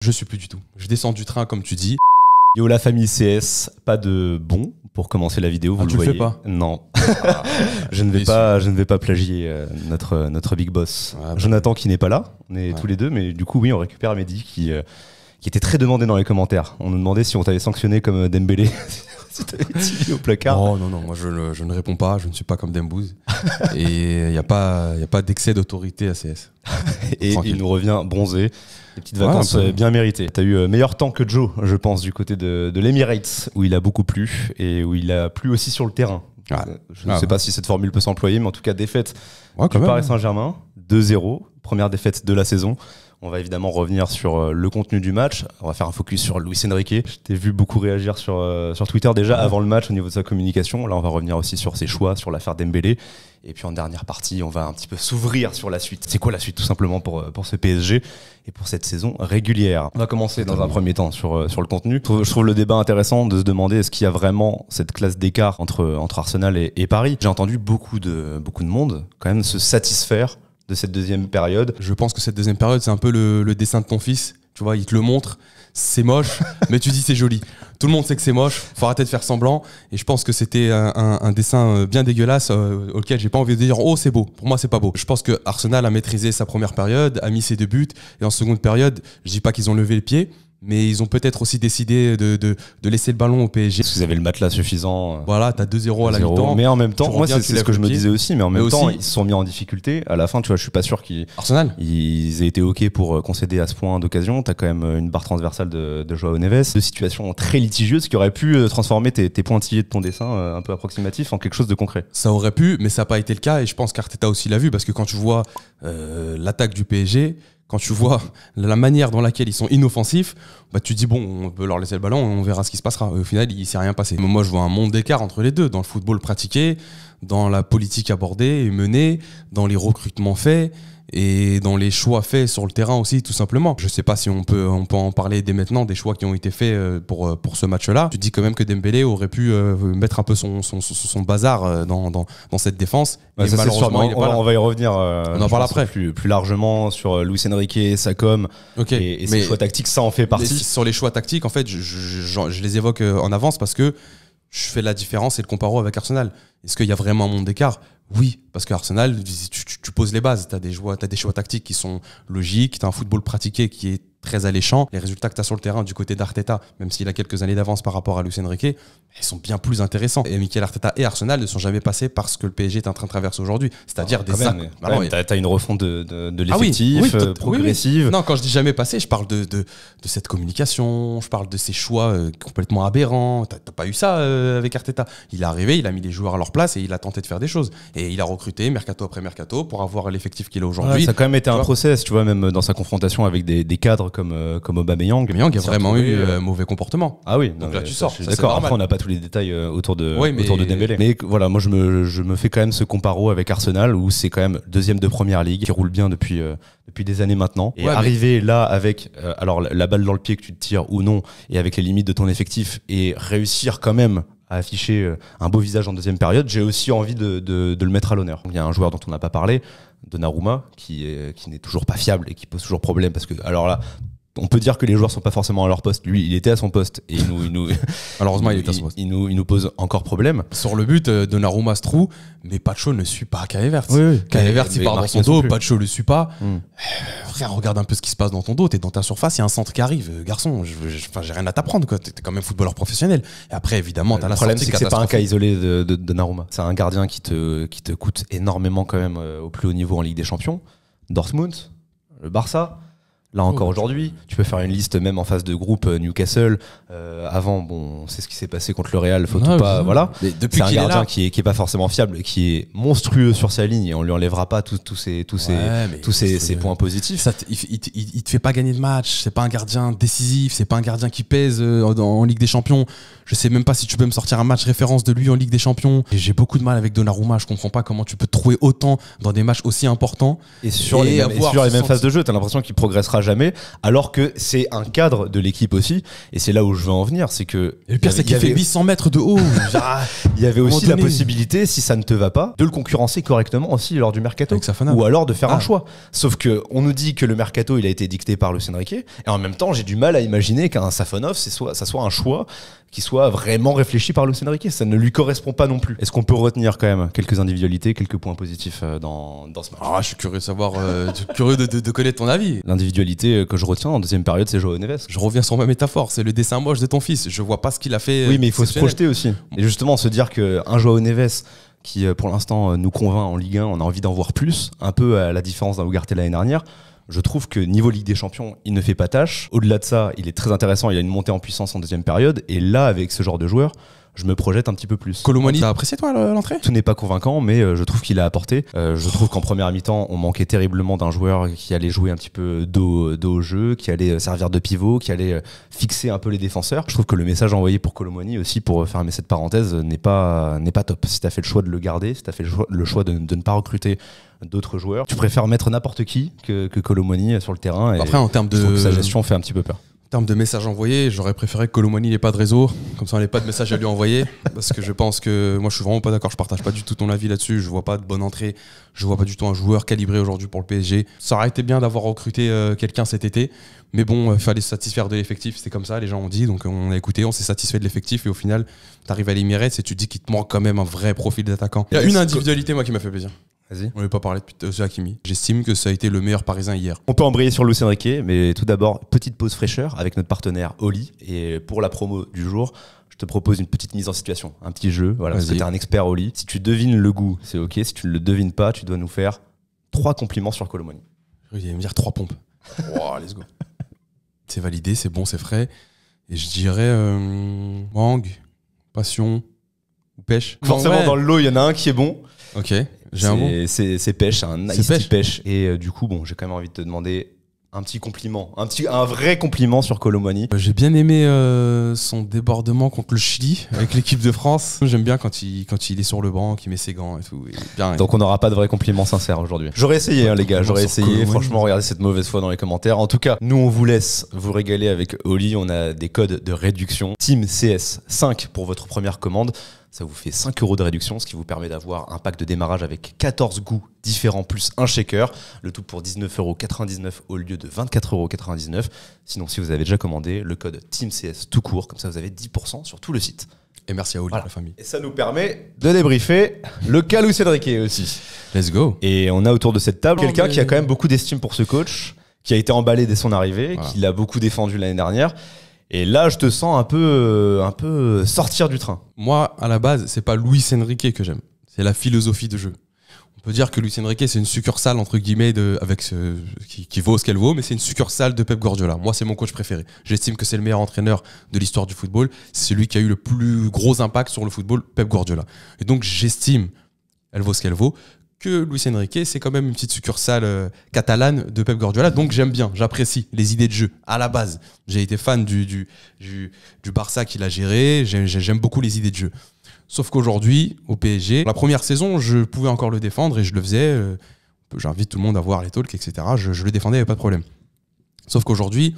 Je suis plus du tout. Je descends du train comme tu dis. Yo la famille CS, pas de bon pour commencer la vidéo, vous le tu voyez. Le fais pas? Non. je ne vais pas plagier notre big boss. Jonathan qui n'est pas là, on est tous les deux, mais du coup oui, on récupère Mehdi qui était très demandé dans les commentaires. On nous demandait si on t'avait sanctionné comme Dembélé. Si t'avais tiré au placard. Oh non, moi je ne réponds pas, je ne suis pas comme Dembouz. Et il n'y a pas d'excès d'autorité à CS. Et il nous revient bronzé. Des petites vacances bien méritées. T'as eu meilleur temps que Joe, je pense, du côté de l'Emirates, où il a beaucoup plu et où il a plu aussi sur le terrain. Je ne sais pas si cette formule peut s'employer, mais en tout cas, défaite du Paris Saint-Germain, 2-0, première défaite de la saison. On va évidemment revenir sur le contenu du match. On va faire un focus sur Luis Enrique. Je t'ai vu beaucoup réagir sur Twitter déjà avant le match au niveau de sa communication. Là, on va revenir aussi sur ses choix, sur l'affaire Dembélé. Et puis en dernière partie, on va un petit peu s'ouvrir sur la suite. C'est quoi la suite tout simplement pour ce PSG et pour cette saison régulière? On va commencer dans un premier temps sur le contenu. Je trouve le débat intéressant de se demander est-ce qu'il y a vraiment cette classe d'écart entre Arsenal et Paris. J'ai entendu beaucoup de monde quand même se satisfaire de cette deuxième période. Je pense que cette deuxième période, c'est un peu le dessin de ton fils. Tu vois, il te le montre, c'est moche, mais tu dis c'est joli. Tout le monde sait que c'est moche, faut arrêter de faire semblant. Et je pense que c'était un dessin bien dégueulasse auquel j'ai pas envie de dire oh c'est beau. Pour moi c'est pas beau. Je pense que Arsenal a maîtrisé sa première période, a mis ses 2 buts, et en seconde période, je dis pas qu'ils ont levé le pied, mais ils ont peut-être aussi décidé de laisser le ballon au PSG. Parce que vous avez le matelas suffisant. Voilà, t'as 2-0 à la mi-temps. Mais en même temps, moi c'est ce que je me disais aussi, mais en même temps, ils se sont mis en difficulté. À la fin, tu vois, je suis pas sûr qu'ils aient été OK pour concéder à ce point d'occasion. T'as quand même une barre transversale de Joao Neves. Deux situations très litigieuses qui auraient pu transformer tes pointillés de ton dessin un peu approximatif en quelque chose de concret. Ça aurait pu, mais ça n'a pas été le cas. Et je pense qu'Arteta aussi l'a vu, parce que quand tu vois l'attaque du PSG, quand tu vois la manière dans laquelle ils sont inoffensifs, bah tu te dis bon, on peut leur laisser le ballon, on verra ce qui se passera. Au final, il s'est rien passé. Moi, je vois un monde d'écart entre les deux, dans le football pratiqué, dans la politique abordée et menée, dans les recrutements faits et dans les choix faits sur le terrain aussi, tout simplement. Je sais pas si on peut en parler dès maintenant des choix qui ont été faits pour ce match-là. Tu dis quand même que Dembélé aurait pu mettre un peu son bazar dans cette défense. Ouais, et malheureusement, on va y revenir. On en parle après. Plus largement sur Luis Enrique, sa com et ses choix tactiques, ça en fait partie. Sur les choix tactiques, en fait, je les évoque en avance parce que je fais la différence et le comparo avec Arsenal. Est-ce qu'il y a vraiment un monde d'écart? Oui, parce qu'Arsenal, tu poses les bases. Tu as des choix tactiques qui sont logiques, tu as un football pratiqué qui est très alléchant. Les résultats que tu as sur le terrain du côté d'Arteta, même s'il a quelques années d'avance par rapport à Luis Enrique, ils sont bien plus intéressants. Et Mikel Arteta et Arsenal ne sont jamais passés par ce que le PSG est en train de traverser aujourd'hui. C'est-à-dire des sacs. T'as une refonte de l'effectif progressive. Oui. Non, quand je dis jamais passé, je parle de cette communication, je parle de ces choix complètement aberrants. T'as pas eu ça avec Arteta. Il est arrivé, il a mis les joueurs à leur place et il a tenté de faire des choses. Et il a recruté mercato après mercato pour avoir l'effectif qu'il a aujourd'hui. Ça a quand même été un process, tu vois, même dans sa confrontation avec des cadres comme Aubameyang. Aubameyang a vraiment eu mauvais comportement. Ah oui, donc là tu sors. D'accord. Après on n'a pas tous les détails autour de Dembélé. Mais voilà, moi je me fais quand même ce comparo avec Arsenal où c'est quand même deuxième de première ligue qui roule bien depuis des années maintenant. Et arriver là avec alors la balle dans le pied que tu te tires ou non et avec les limites de ton effectif et réussir quand même à afficher un beau visage en deuxième période, j'ai aussi envie de le mettre à l'honneur. Il y a un joueur dont on n'a pas parlé, Donnarumma, qui n'est toujours pas fiable et qui pose toujours problème parce que alors là on peut dire que les joueurs sont pas forcément à leur poste. Lui, il était à son poste et malheureusement, il était à son poste. Il nous pose encore problème. Sur le but, Donnarumma se trouve, mais Pacho ne suit pas Kai Havertz. Kai Havertz, il part dans son dos, Pacho le suit pas. Frère, regarde un peu ce qui se passe dans ton dos. T'es dans ta surface, il y a un centre qui arrive. Garçon, j'ai rien à t'apprendre. T'es quand même footballeur professionnel. Et après, évidemment, t'as la sortie. Le problème, c'est que c'est pas un cas isolé de Donnarumma. C'est un gardien qui te coûte énormément quand même au plus haut niveau en Ligue des Champions. Dortmund, le Barça. Là encore aujourd'hui, tu peux faire une liste même en phase de groupe Newcastle. Avant, bon, on sait ce qui s'est passé contre le Real, faut tout pas, voilà. C'est un gardien qui est pas forcément fiable, qui est monstrueux sur sa ligne et on lui enlèvera pas tous ses points positifs. Ça, il te fait pas gagner de match. C'est pas un gardien décisif. C'est pas un gardien qui pèse en Ligue des Champions. Je sais même pas si tu peux me sortir un match référence de lui en Ligue des Champions. Et j'ai beaucoup de mal avec Donnarumma. Je comprends pas comment tu peux te trouver autant dans des matchs aussi importants et sur les mêmes phases de jeu. T'as l'impression qu'il progressera sera jamais, alors que c'est un cadre de l'équipe aussi, et c'est là où je veux en venir, c'est que... Et le pire, c'est qu'il fait 800 mètres de haut. Il y avait aussi la possibilité, si ça ne te va pas, de le concurrencer correctement aussi lors du mercato, ou alors de faire un choix. Sauf que on nous dit que le mercato, il a été dicté par Luis Enrique, et en même temps, j'ai du mal à imaginer qu'un Safonov, ça soit un choix qui soit vraiment réfléchi par Luis Enrique. Ça ne lui correspond pas non plus. Est-ce qu'on peut retenir quand même quelques individualités, quelques points positifs dans ce match? Je suis curieux de savoir, curieux de connaître ton avis. L'individualité que je retiens en deuxième période, c'est João Neves. Je reviens sur ma métaphore, c'est le dessin moche de ton fils. Je vois pas ce qu'il a fait. Oui, mais il faut se projeter aussi. Et justement, se dire qu'un João Neves qui, pour l'instant, nous convainc en Ligue 1, on a envie d'en voir plus, un peu à la différence d'un Ugarte l'année dernière. Je trouve que niveau Ligue des Champions, il ne fait pas tâche. Au-delà de ça, il est très intéressant. Il a une montée en puissance en deuxième période. Et là, avec ce genre de joueur, je me projette un petit peu plus. Kolo Muani, t'as apprécié toi l'entrée? Tout n'est pas convaincant, mais je trouve qu'il a apporté. Je trouve qu'en première mi-temps, on manquait terriblement d'un joueur qui allait jouer un petit peu dos au jeu, qui allait servir de pivot, qui allait fixer un peu les défenseurs. Je trouve que le message envoyé pour Kolo Muani aussi, pour fermer cette parenthèse, n'est pas top. Si t'as fait le choix de le garder, si t'as fait le choix de ne pas recruter d'autres joueurs, tu préfères mettre n'importe qui que Kolo Muani sur le terrain. Et après, en termes de... je trouve que sa gestion fait un petit peu peur. En termes de messages envoyés, j'aurais préféré que Kolo Muani n'ait pas de réseau, comme ça on n'ait pas de message à lui envoyer, parce que je pense que moi je suis vraiment pas d'accord, je partage pas du tout ton avis là-dessus, je vois pas de bonne entrée, je vois pas du tout un joueur calibré aujourd'hui pour le PSG. Ça aurait été bien d'avoir recruté quelqu'un cet été, mais bon, il fallait se satisfaire de l'effectif, c'est comme ça, les gens ont dit, donc on a écouté, on s'est satisfait de l'effectif, et au final, t'arrives à l'Emirates et tu te dis qu'il te manque quand même un vrai profil d'attaquant. Il y a une individualité moi qui m'a fait plaisir. Vas-y. On n'avait pas parlé de Hakimi. J'estime que ça a été le meilleur Parisien hier. On peut embrayer sur Luis Enrique, mais tout d'abord, petite pause fraîcheur avec notre partenaire Oli. Et pour la promo du jour, je te propose une petite mise en situation, un petit jeu. Voilà, parce que t'es un expert Oli. Si tu devines le goût, c'est ok. Si tu ne le devines pas, tu dois nous faire 3 compliments sur Kolo Muani. Il va me dire 3 pompes. Wow, let's go. C'est validé, c'est bon, c'est frais. Et je dirais mangue, passion ou pêche. Forcément, dans le lot, il y en a un qui est bon. Ok. J'ai un bon. C'est pêche, un nice pêche. Et du coup, bon, j'ai quand même envie de te demander un petit compliment, un vrai compliment sur Kolo Muani. J'ai bien aimé son débordement contre le Chili avec l'équipe de France. J'aime bien quand il est sur le banc, qu'il met ses gants et tout. Bien, donc on n'aura pas de vrai compliment sincère aujourd'hui. J'aurais essayé, les gars, j'aurais essayé. Franchement, regardez cette mauvaise foi dans les commentaires. En tout cas, nous on vous laisse vous régaler avec Oli. On a des codes de réduction. Team CS 5 pour votre première commande. Ça vous fait 5 € de réduction, ce qui vous permet d'avoir un pack de démarrage avec 14 goûts différents plus un shaker. Le tout pour 19,99 € au lieu de 24,99 €. Sinon, si vous avez déjà commandé, le code TEAMCS tout court, comme ça vous avez 10% sur tout le site. Et merci à Oli, la famille. Et ça nous permet de débriefer le cas Luis Enrique aussi. Let's go. Et on a autour de cette table quelqu'un qui a quand même beaucoup d'estime pour ce coach, qui a été emballé dès son arrivée, qui l'a beaucoup défendu l'année dernière. Et là, je te sens un peu sortir du train. Moi, à la base, c'est pas Luis Enrique que j'aime. C'est la philosophie de jeu. On peut dire que Luis Enrique, c'est une succursale, entre guillemets, qui vaut ce qu'elle vaut, mais c'est une succursale de Pep Guardiola. Moi, c'est mon coach préféré. J'estime que c'est le meilleur entraîneur de l'histoire du football. C'est celui qui a eu le plus gros impact sur le football, Pep Guardiola. Et donc, j'estime, elle vaut ce qu'elle vaut, que Luis Enrique, c'est quand même une petite succursale catalane de Pep Guardiola. Donc j'aime bien, j'apprécie les idées de jeu. À la base, j'ai été fan du Barça qu'il a géré. J'aime beaucoup les idées de jeu. Sauf qu'aujourd'hui, au PSG, la première saison, je pouvais encore le défendre et je le faisais. J'invite tout le monde à voir les talks, etc. Je le défendais, il n'y avait pas de problème. Sauf qu'aujourd'hui,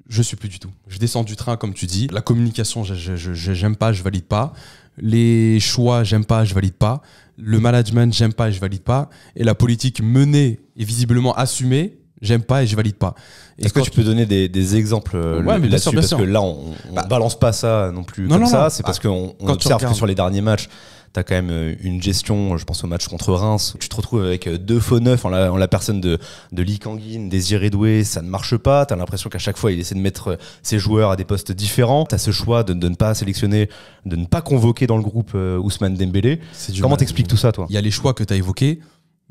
je suis plus du tout. Je descends du train, comme tu dis. La communication, j'aime pas, je valide pas. Les choix, j'aime pas, je valide pas. Le management, j'aime pas et je valide pas. Et la politique menée et visiblement assumée, j'aime pas et je valide pas. Est-ce que tu peux donner des exemples là-dessus? Parce que là, on balance pas ça non plus comme ça. C'est parce qu'on observe que sur les derniers matchs, t'as quand même une gestion, je pense au match contre Reims, où tu te retrouves avec 2 faux neufs en la personne de Lee Kang-in, Désiré Doué, ça ne marche pas. T'as l'impression qu'à chaque fois, il essaie de mettre ses joueurs à des postes différents. T'as ce choix de ne pas sélectionner, de ne pas convoquer dans le groupe Ousmane Dembélé. Comment t'expliques tout ça, toi? Il y a les choix que t'as évoqués,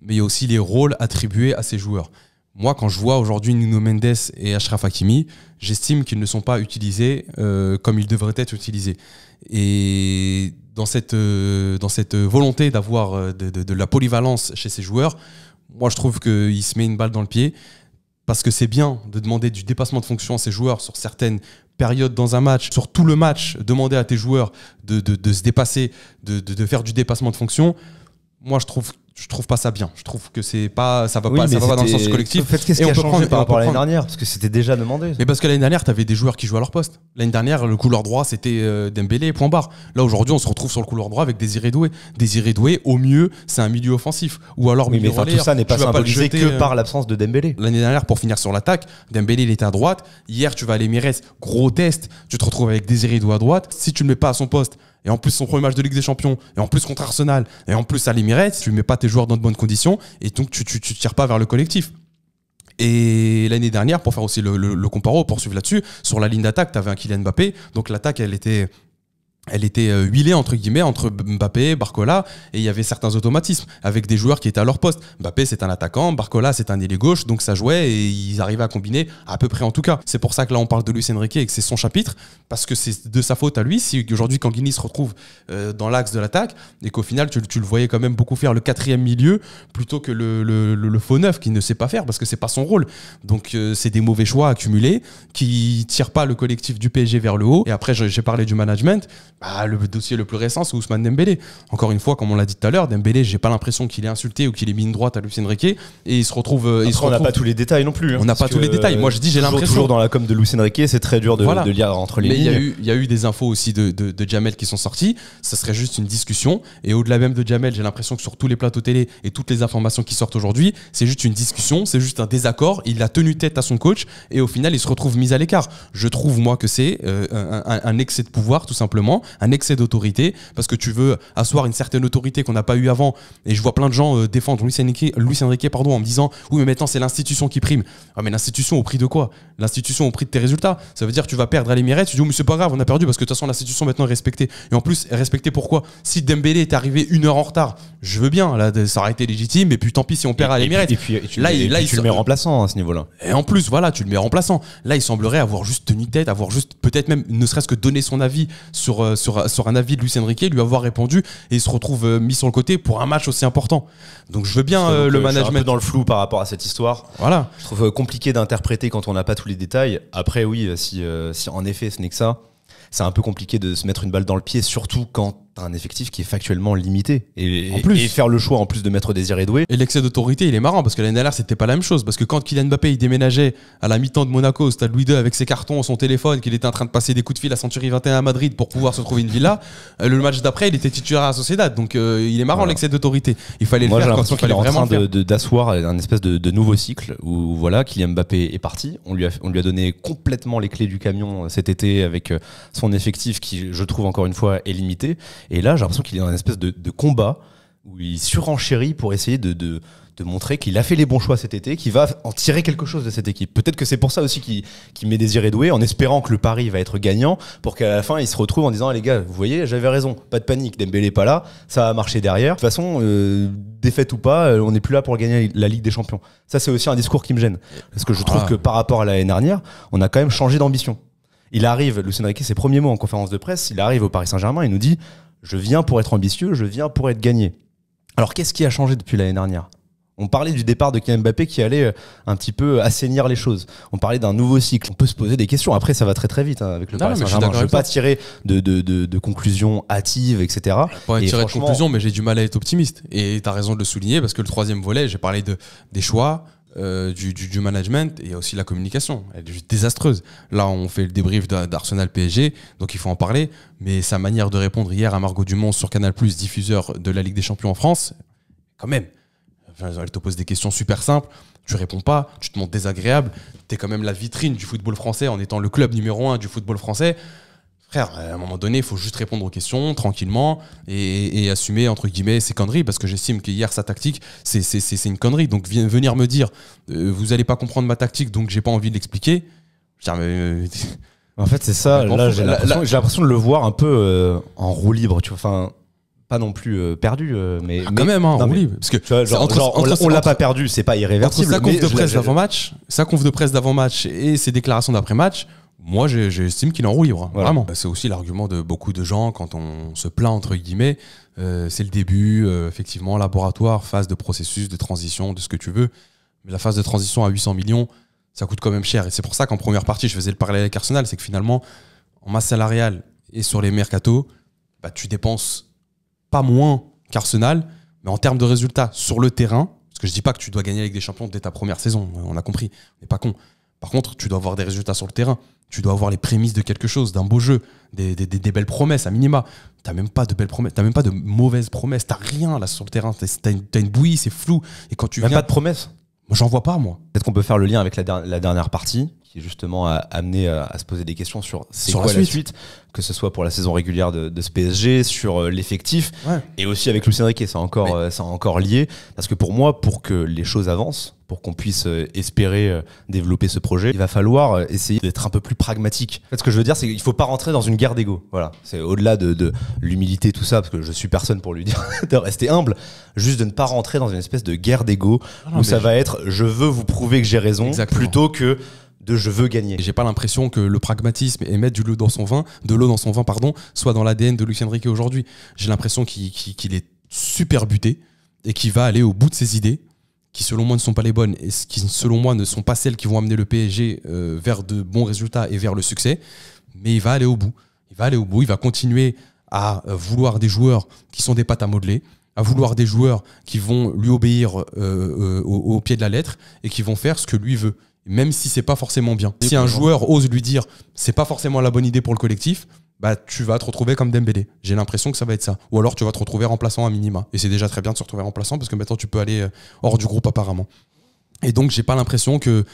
mais il y a aussi les rôles attribués à ces joueurs. Moi, quand je vois aujourd'hui Nuno Mendes et Achraf Hakimi, j'estime qu'ils ne sont pas utilisés comme ils devraient être utilisés. Et dans cette volonté d'avoir de la polyvalence chez ces joueurs, moi je trouve qu'il se met une balle dans le pied, parce que c'est bien de demander du dépassement de fonction à ces joueurs sur certaines périodes dans un match, sur tout le match, demander à tes joueurs de se dépasser, de faire du dépassement de fonction. Moi je trouve Je trouve pas ça bien. Je trouve que ça va pas dans le sens collectif. En fait, qu'est-ce qui a changé par rapport à l'année dernière? Parce que c'était déjà demandé. Mais parce que l'année dernière, t'avais des joueurs qui jouaient à leur poste. L'année dernière, le couloir droit, c'était Dembélé, point barre. Là, aujourd'hui, on se retrouve sur le couloir droit avec Désiré Doué. Désiré Doué, au mieux, c'est un milieu offensif. Ou alors milieu relayeur. Tout ça n'est pas symbolisé que par l'absence de Dembélé. L'année dernière, pour finir sur l'attaque, Dembélé, il était à droite. Hier, tu vas à l'Emirates, gros test. Tu te retrouves avec Désiré Doué à droite. Si tu ne le mets pas à son poste, et en plus son premier match de Ligue des Champions, et en plus contre Arsenal, et en plus à l'Emirates, tu mets pas tes joueurs dans de bonnes conditions, et donc tu tires pas vers le collectif. Et l'année dernière, pour faire aussi le comparo, pour suivre là-dessus, sur la ligne d'attaque, tu avais un Kylian Mbappé, donc l'attaque, elle était huilée entre guillemets entre Mbappé, Barcola, et il y avait certains automatismes avec des joueurs qui étaient à leur poste. Mbappé c'est un attaquant, Barcola c'est un ailier gauche, donc ça jouait et ils arrivaient à combiner à peu près en tout cas. C'est pour ça que là on parle de Luis Enrique et que c'est son chapitre, parce que c'est de sa faute à lui si aujourd'hui Kanguini se retrouve dans l'axe de l'attaque et qu'au final tu le voyais quand même beaucoup faire le quatrième milieu plutôt que le faux neuf qui ne sait pas faire parce que c'est pas son rôle. Donc c'est des mauvais choix accumulés qui tirent pas le collectif du PSG vers le haut. Et après j'ai parlé du management. Le dossier le plus récent, c'est Ousmane Dembélé. Encore une fois, comme on l'a dit tout à l'heure, Dembélé, j'ai pas l'impression qu'il est insulté ou qu'il est mis une droite à Luis Enrique. Et il se retrouve. On n'a pas tous les détails non plus. On n'a pas tous les détails. Moi, je dis, j'ai l'impression. Toujours dans la com de Luis Enrique, c'est très dur de lire entre les lignes. Mais il y a eu des infos aussi de Jamel qui sont sorties. Ça serait juste une discussion. Et au-delà même de Jamel, j'ai l'impression que sur tous les plateaux télé et toutes les informations qui sortent aujourd'hui, c'est juste une discussion, c'est juste un désaccord. Il a tenu tête à son coach et au final, il se retrouve mis à l'écart. Je trouve, moi, que c'est un excès de pouvoir, tout simplement, un excès d'autorité, parce que tu veux asseoir une certaine autorité qu'on n'a pas eu avant. Et je vois plein de gens défendre Luis Enrique en me disant oui mais maintenant c'est l'institution qui prime. Ah mais l'institution au prix de quoi? L'institution au prix de tes résultats. Ça veut dire que tu vas perdre à l'Emirates, tu dis oh mais c'est pas grave, on a perdu parce que de toute façon l'institution maintenant est respectée. Et en plus respectée pourquoi? Si Dembélé est arrivé 1 heure en retard, je veux bien, là ça aurait été légitime, et puis tant pis si on perd à l'Emirates. Et puis tu le mets remplaçant à ce niveau-là. Et en plus voilà, tu le mets remplaçant. Là il semblerait avoir juste tenu tête, avoir juste peut-être même ne serait-ce que donné son avis sur un avis de Luis Enrique, lui avoir répondu, et il se retrouve mis sur le côté pour un match aussi important. Donc je veux bien le management. Je suis un peu dans le flou par rapport à cette histoire. Voilà. Je trouve compliqué d'interpréter quand on n'a pas tous les détails. Après oui, si en effet ce n'est que ça, c'est un peu compliqué de se mettre une balle dans le pied, surtout quand t'as un effectif qui est factuellement limité. Et faire le choix en plus de mettre Désiré Doué. Et l'excès d'autorité, il est marrant parce que l'année dernière, c'était pas la même chose. Parce que quand Kylian Mbappé il déménageait à la mi-temps de Monaco au stade Louis II avec ses cartons, son téléphone, qu'il était en train de passer des coups de fil à Century 21 à Madrid pour pouvoir se trouver une villa, le match d'après, il était titulaire à Sociedad. Donc il est marrant l'excès d'autorité. Il fallait le faire quand il fallait vraiment le faire. D'asseoir un espèce de nouveau cycle où voilà, Kylian Mbappé est parti. On lui a donné complètement les clés du camion cet été avec son effectif qui, je trouve encore une fois, est limité. Et là, j'ai l'impression qu'il est dans une espèce de combat où il surenchérit pour essayer de montrer qu'il a fait les bons choix cet été, qu'il va en tirer quelque chose de cette équipe. Peut-être que c'est pour ça aussi qu'il met Désiré Doué, en espérant que le pari va être gagnant, pour qu'à la fin il se retrouve en disant ah, les gars, vous voyez, j'avais raison, pas de panique, Dembélé est pas là, ça va marcher derrière. De toute façon, défaite ou pas, on n'est plus là pour gagner la Ligue des Champions. Ça, c'est aussi un discours qui me gêne, parce que je trouve que par rapport à l'année dernière, on a quand même changé d'ambition. Il arrive, Luis Enrique, ses premiers mots en conférence de presse, il arrive au Paris Saint-Germain, il nous dit je viens pour être ambitieux, je viens pour être gagné. Alors qu'est-ce qui a changé depuis l'année dernière? On parlait du départ de Kylian Mbappé qui allait un petit peu assainir les choses. On parlait d'un nouveau cycle. On peut se poser des questions. Après, ça va très très vite avec le Paris Saint-Germain. Je ne veux pas tirer de conclusions hâtives, etc. Pas tirer de conclusions, mais j'ai du mal à être optimiste. Et tu as raison de le souligner parce que le troisième volet, j'ai parlé des choix, du management, et il y a aussi la communication. Elle est juste désastreuse. Là, on fait le débrief d'Arsenal PSG, donc il faut en parler. Mais sa manière de répondre hier à Margot Dumont sur Canal+, diffuseur de la Ligue des Champions en France, quand même. Elle te pose des questions super simples, tu réponds pas, tu te montres désagréable, tu es quand même la vitrine du football français en étant le club numéro 1 du football français. Frère, à un moment donné, il faut juste répondre aux questions tranquillement et assumer, entre guillemets, ses conneries, parce que j'estime qu'hier, sa tactique, c'est une connerie. Donc venir me dire, vous n'allez pas comprendre ma tactique, donc j'ai pas envie de l'expliquer. En fait, c'est ça. Là, j'ai l'impression de le voir un peu en roue libre, tu vois. Enfin, pas non plus perdu, mais quand même, hein, roue libre. Parce que tu vois, on l'a pas perdu, c'est pas irréversible. Sa conf de presse d'avant-match et ses déclarations d'après-match, moi, j'estime qu'il est en roue libre, voilà. Vraiment. C'est aussi l'argument de beaucoup de gens quand on se plaint, entre guillemets. C'est le début, effectivement, laboratoire, phase de processus, de transition, de ce que tu veux. Mais la phase de transition à 800 millions, ça coûte quand même cher. Et c'est pour ça qu'en première partie, je faisais le parallèle avec Arsenal, c'est que finalement, en masse salariale et sur les mercatos, tu dépenses pas moins qu'Arsenal, mais Mais en termes de résultats sur le terrain, parce que je dis pas que tu dois gagner avec des champions dès ta première saison, on a compris, on n'est pas con. Par contre, tu dois avoir des résultats sur le terrain. Tu dois avoir les prémices de quelque chose, d'un beau jeu, des belles promesses à minima. T'as même pas de belles promesses, t'as même pas de mauvaises promesses, t'as rien là sur le terrain. T'as une bouillie, c'est flou. Et quand tu même pas de promesses. Moi, j'en vois pas, moi. Peut-être qu'on peut faire le lien avec la dernière partie, qui est justement amené à se poser des questions sur quoi la suite, que ce soit pour la saison régulière de ce PSG, sur l'effectif, et aussi avec Luis Enrique, c'est encore lié. Parce que pour moi, pour que les choses avancent, pour qu'on puisse espérer développer ce projet, il va falloir essayer d'être un peu plus pragmatique. En fait, ce que je veux dire, c'est qu'il ne faut pas rentrer dans une guerre d'ego. Voilà. C'est au-delà de l'humilité, tout ça, parce que je suis personne pour lui dire de rester humble, juste de ne pas rentrer dans une espèce de guerre d'ego où ça va être « je veux vous prouver que j'ai raison » plutôt que de je veux gagner. J'ai pas l'impression que le pragmatisme et mettre de l'eau dans son vin, soit dans l'ADN de Luis Enrique aujourd'hui. J'ai l'impression qu'il est super buté et qu'il va aller au bout de ses idées, qui selon moi ne sont pas les bonnes et qui selon moi ne sont pas celles qui vont amener le PSG vers de bons résultats et vers le succès. Mais il va aller au bout. Il va continuer à vouloir des joueurs qui sont des pâtes à modeler, à vouloir des joueurs qui vont lui obéir au pied de la lettre et qui vont faire ce que lui veut. Même si c'est pas forcément bien. Si un joueur ose lui dire c'est pas forcément la bonne idée pour le collectif, bah tu vas te retrouver comme Dembélé. J'ai l'impression que ça va être ça. Ou alors tu vas te retrouver remplaçant à minima. Et c'est déjà très bien de se retrouver remplaçant parce que maintenant tu peux aller hors du groupe apparemment. Et donc j'ai pas l'impression qu'il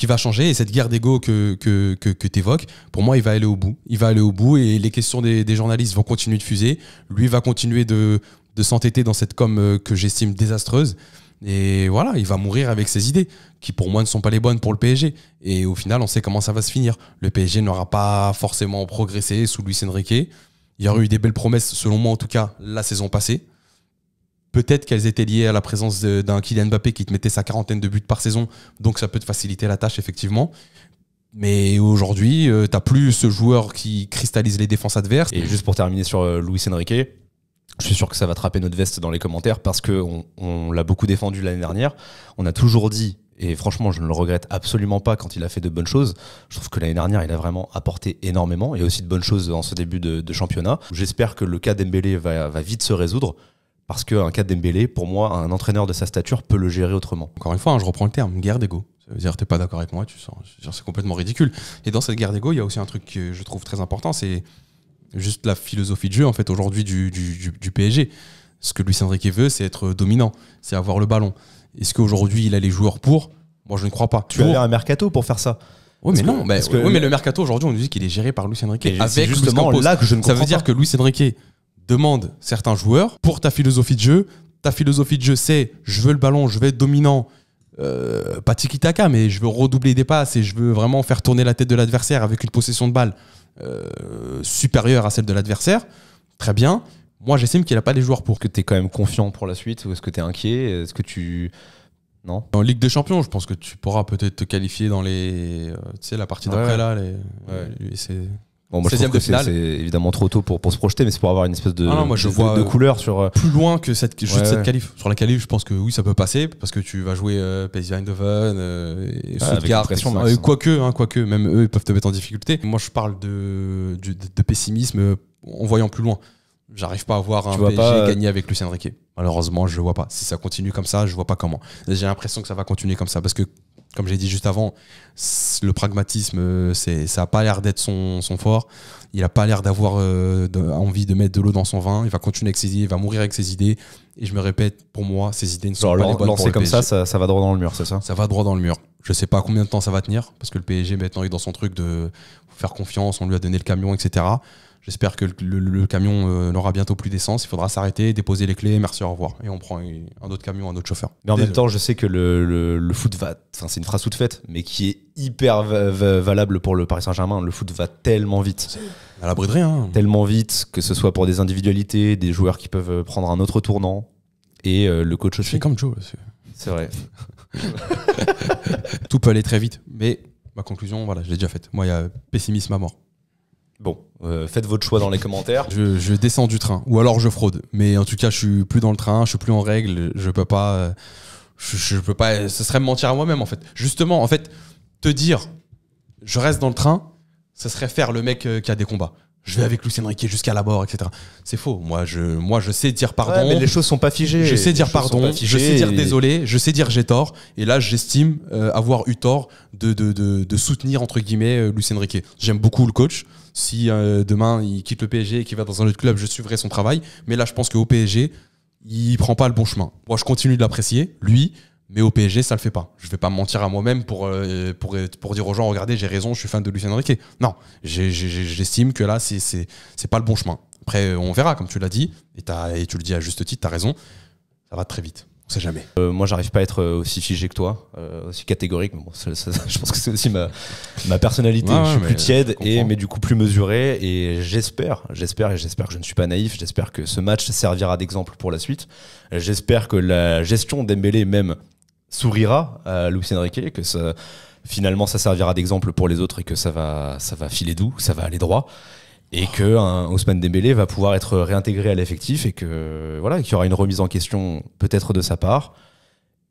va changer. Et cette guerre d'ego que tu évoques, pour moi il va aller au bout. Il va aller au bout et les questions des journalistes vont continuer de fuser. Lui va continuer de s'entêter dans cette com que j'estime désastreuse. Et voilà, il va mourir avec ses idées, qui pour moi ne sont pas les bonnes pour le PSG. Et au final, on sait comment ça va se finir. Le PSG n'aura pas forcément progressé sous Luis Enrique. Il y aurait eu des belles promesses, selon moi en tout cas, la saison passée. Peut-être qu'elles étaient liées à la présence d'un Kylian Mbappé qui te mettait sa 40aine de buts par saison. Donc ça peut te faciliter la tâche, effectivement. Mais aujourd'hui, t'as plus ce joueur qui cristallise les défenses adverses. Et juste pour terminer sur Luis Enrique, je suis sûr que ça va trapper notre veste dans les commentaires parce qu'on l'a beaucoup défendu l'année dernière. On a toujours dit, et franchement je ne le regrette absolument pas quand il a fait de bonnes choses. Je trouve que l'année dernière il a vraiment apporté énormément. Il y a aussi de bonnes choses dans ce début de championnat. J'espère que le cas Dembélé va vite se résoudre parce qu'un cas Dembélé, pour moi, un entraîneur de sa stature peut le gérer autrement. Encore une fois, je reprends le terme, guerre d'ego. Ça veut dire t'es pas d'accord avec moi, c'est complètement ridicule. Et dans cette guerre d'ego, il y a aussi un truc que je trouve très important, c'est juste la philosophie de jeu en fait aujourd'hui du PSG. Ce que Luis Enrique veut, c'est être dominant, c'est avoir le ballon. Est-ce qu'aujourd'hui il a les joueurs pour ? Moi je ne crois pas. Tu avais un mercato pour faire ça. Oui mais non, mais le mercato aujourd'hui on nous dit qu'il est géré par Luis Enrique. Avec justement là que je ne comprends pas. Ça veut dire que Luis Enrique demande certains joueurs pour ta philosophie de jeu. Ta philosophie de jeu c'est je veux le ballon, je veux être dominant. Pas tiki-taka, mais je veux redoubler des passes et je veux vraiment faire tourner la tête de l'adversaire avec une possession de balle supérieure à celle de l'adversaire. Très bien. Moi, j'estime qu'il n'a pas les joueurs pour. Est-ce que tu es quand même confiant pour la suite ou est-ce que tu es inquiet ? Est-ce que tu... Non ? En Ligue des Champions, je pense que tu pourras peut-être te qualifier dans les... tu sais, la partie d'après, là. C'est... Bon, moi, je trouve que c'est évidemment trop tôt pour se projeter, mais c'est pour avoir une espèce de couleur sur... Plus loin que cette qualif. Sur la qualif, je pense que oui, ça peut passer, parce que tu vas jouer PSV Eindhoven, Stuttgart, quoique, même eux, ils peuvent te mettre en difficulté. Moi, je parle de pessimisme en voyant plus loin. J'arrive pas à voir un PSG gagner avec Luis Enrique. Malheureusement, je le vois pas. Si ça continue comme ça, je vois pas comment. J'ai l'impression que ça va continuer comme ça, parce que comme j'ai dit juste avant, le pragmatisme, ça a pas l'air d'être son fort. Il a pas l'air d'avoir envie de mettre de l'eau dans son vin. Il va continuer avec ses idées, il va mourir avec ses idées. Et je me répète, pour moi, ses idées ne sont pas les bonnes pour le comme PSG. ça va droit dans le mur, c'est ça ? Ça va droit dans le mur. Je sais pas combien de temps ça va tenir, parce que le PSG maintenant est dans son truc de faire confiance, on lui a donné le camion, etc. J'espère que le camion n'aura bientôt plus d'essence. Il faudra s'arrêter, déposer les clés, merci, au revoir. Et on prend un autre camion, un autre chauffeur. Mais en même temps, je sais que le foot va... Enfin, c'est une phrase toute faite, mais qui est hyper valable pour le Paris Saint-Germain. Le foot va tellement vite. À l'abri de rien. Tellement vite, que ce soit pour des individualités, des joueurs qui peuvent prendre un autre tournant. Et le coach aussi. C'est comme Joe. C'est vrai. Tout peut aller très vite. Mais ma conclusion, voilà, je l'ai déjà faite. Moi, il y a pessimisme à mort. Bon, faites votre choix dans les commentaires. Je descends du train, ou alors je fraude. Mais en tout cas, je suis plus dans le train, je suis plus en règle. Je peux pas. Je peux pas. Ce serait me mentir à moi-même en fait. Justement, en fait, te dire, je reste dans le train, ce serait faire le mec qui a des combats. Je vais avec Luis Enrique jusqu'à la mort, etc. C'est faux. Moi, je sais dire pardon. Mais les choses sont pas figées. Je sais dire pardon. Je sais dire désolé. Je sais dire j'ai tort. Et là, j'estime avoir eu tort de soutenir, entre guillemets, Luis Enrique. J'aime beaucoup le coach. Si demain, il quitte le PSG et qu'il va dans un autre club, je suivrai son travail. Mais là, je pense qu'au PSG, il prend pas le bon chemin. Moi, je continue de l'apprécier, lui. Mais au PSG, ça le fait pas. Je vais pas me mentir à moi-même pour dire aux gens, regardez, j'ai raison, je suis fan de Luis Enrique. Non, j'estime que là, c'est pas le bon chemin. Après, on verra, comme tu l'as dit, et tu le dis à juste titre, tu as raison, ça va très vite. On sait jamais. Moi, j'arrive pas à être aussi figé que toi, aussi catégorique. Mais bon, je pense que c'est aussi ma personnalité. Je suis plus tiède, mais du coup plus mesuré. Et j'espère que je ne suis pas naïf. J'espère que ce match servira d'exemple pour la suite. J'espère que la gestion Dembélé même sourira à Luis Enrique, que finalement ça servira d'exemple pour les autres et que ça va filer doux, ça va aller droit. Et que Ousmane Dembélé va pouvoir être réintégré à l'effectif et que voilà, qu'il y aura une remise en question peut-être de sa part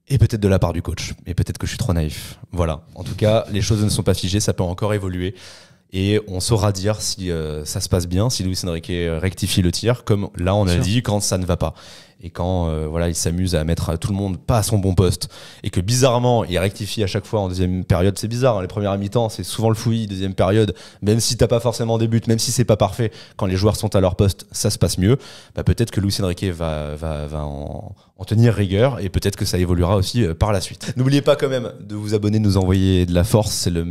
et peut-être de la part du coach. Et peut-être que je suis trop naïf. Voilà. En tout cas, les choses ne sont pas figées, ça peut encore évoluer. Et on saura dire si ça se passe bien, si Luis Enrique rectifie le tir, comme là on a dit, quand ça ne va pas. Et quand il s'amuse à mettre tout le monde pas à son bon poste, et que bizarrement il rectifie à chaque fois en deuxième période. C'est bizarre, hein, les premières mi-temps c'est souvent le fouillis, deuxième période, même si t'as pas forcément des buts, même si c'est pas parfait, quand les joueurs sont à leur poste, ça se passe mieux. Peut-être que Luis Enrique va en tenir rigueur, et peut-être que ça évoluera aussi par la suite. N'oubliez pas quand même de vous abonner, de nous envoyer de la force, c'est la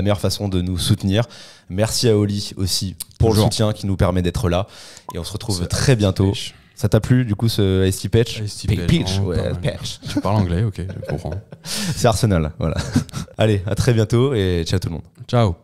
meilleure façon de nous soutenir. Merci à Oli aussi pour le soutien qui nous permet d'être là, et on se retrouve très bientôt. Ça t'a plu du coup ce ST Patch? Patch, ouais, Patch. Tu parles anglais, ok, je comprends. C'est Arsenal, voilà. Allez, à très bientôt et ciao tout le monde. Ciao.